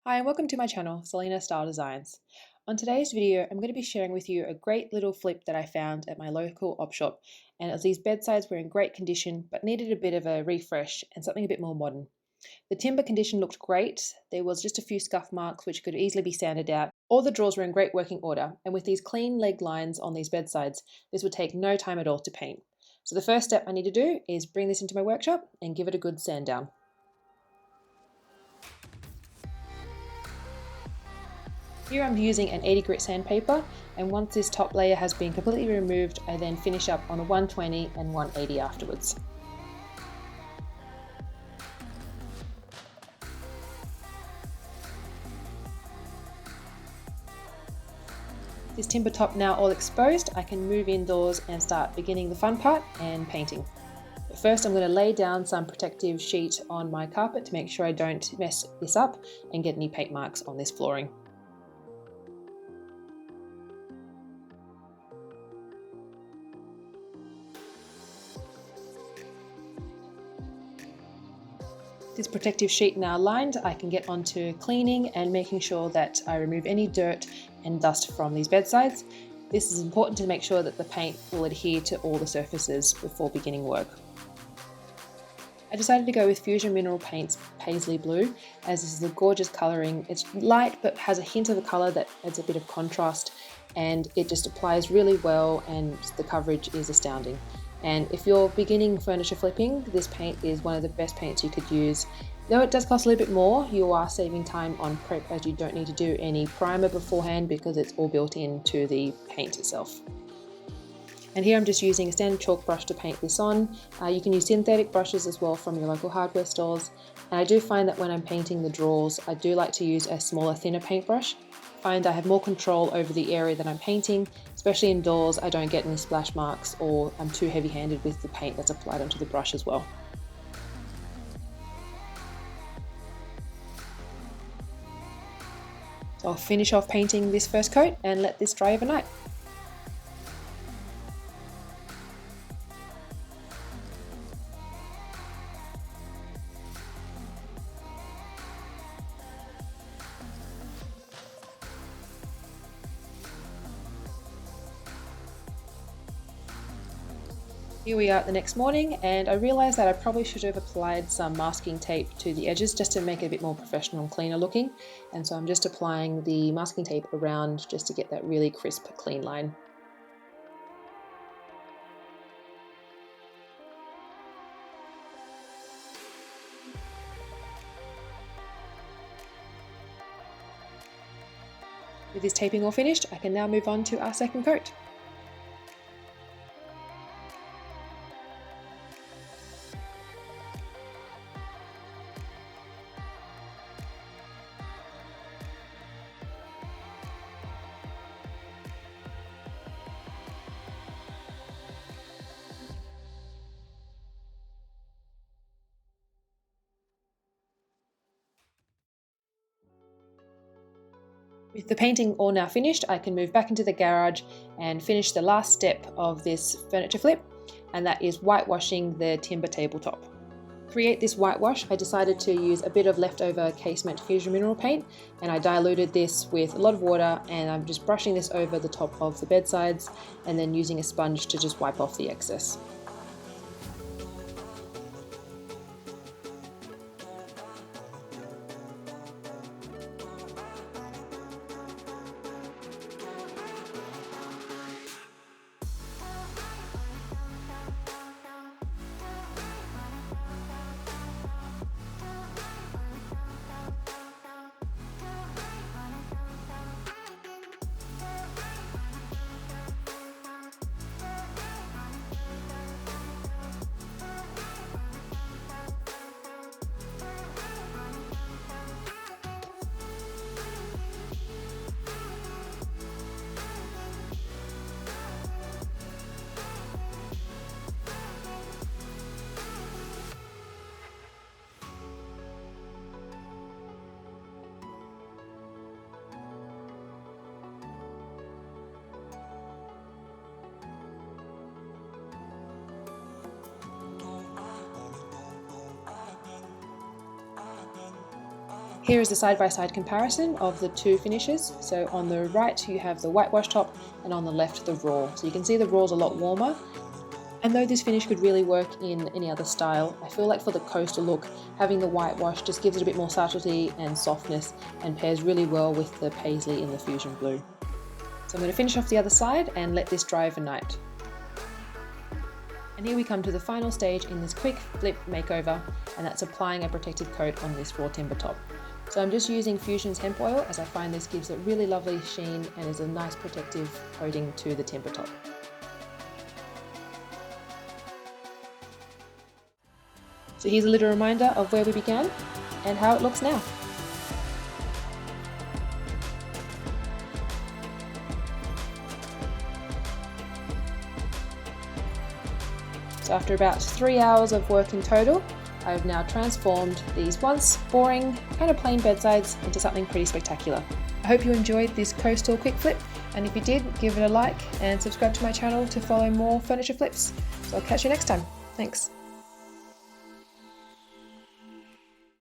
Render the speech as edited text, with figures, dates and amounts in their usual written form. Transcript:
Hi and welcome to my channel, Selena Style Designs. On today's video, I'm going to be sharing with you a great little flip that I found at my local op shop. And as these bedsides were in great condition, but needed a bit of a refresh and something a bit more modern. The timber condition looked great. There was just a few scuff marks which could easily be sanded out. All the drawers were in great working order, and with these clean leg lines on these bedsides, this would take no time at all to paint. So the first step I need to do is bring this into my workshop and give it a good sand down. Here I'm using an 80 grit sandpaper, and once this top layer has been completely removed, I then finish up on a 120 and 180 afterwards. This timber top now all exposed, I can move indoors and start beginning the fun part and painting. But first I'm going to lay down some protective sheet on my carpet to make sure I don't mess this up and get any paint marks on this flooring. This protective sheet now lined, I can get onto cleaning and making sure that I remove any dirt and dust from these bedsides. This is important to make sure that the paint will adhere to all the surfaces before beginning work. I decided to go with Fusion Mineral Paint's Paisley Blue, as this is a gorgeous colouring. It's light but has a hint of a colour that adds a bit of contrast, and it just applies really well and the coverage is astounding. And if you're beginning furniture flipping, this paint is one of the best paints you could use. Though it does cost a little bit more, you are saving time on prep as you don't need to do any primer beforehand because it's all built into the paint itself. And here I'm just using a standard chalk brush to paint this on. You can use synthetic brushes as well from your local hardware stores. And I do find that when I'm painting the drawers, I do like to use a smaller, thinner paintbrush. I find I have more control over the area that I'm painting, especially indoors. I don't get any splash marks or I'm too heavy-handed with the paint that's applied onto the brush as well. So I'll finish off painting this first coat and let this dry overnight. Here we are the next morning, and I realised that I probably should have applied some masking tape to the edges just to make it a bit more professional and cleaner looking. And so I'm just applying the masking tape around just to get that really crisp, clean line. With this taping all finished, I can now move on to our second coat. With the painting all now finished, I can move back into the garage and finish the last step of this furniture flip, and that is whitewashing the timber tabletop. To create this whitewash, I decided to use a bit of leftover casement fusion mineral paint, and I diluted this with a lot of water, and I'm just brushing this over the top of the bedsides and then using a sponge to just wipe off the excess. Here is the side-by-side comparison of the two finishes. So on the right you have the whitewash top and on the left the raw. So you can see the raw is a lot warmer. And though this finish could really work in any other style, I feel like for the coastal look, having the whitewash just gives it a bit more subtlety and softness and pairs really well with the paisley in the fusion blue. So I'm going to finish off the other side and let this dry overnight. And here we come to the final stage in this quick flip makeover, and that's applying a protective coat on this raw timber top. So I'm just using Fusion's hemp oil, as I find this gives a really lovely sheen and is a nice protective coating to the timber top. So here's a little reminder of where we began and how it looks now. So after about 3 hours of work in total, I've now transformed these once boring, kind of plain bedsides into something pretty spectacular. I hope you enjoyed this coastal quick flip, and if you did, give it a like and subscribe to my channel to follow more furniture flips. So I'll catch you next time. Thanks.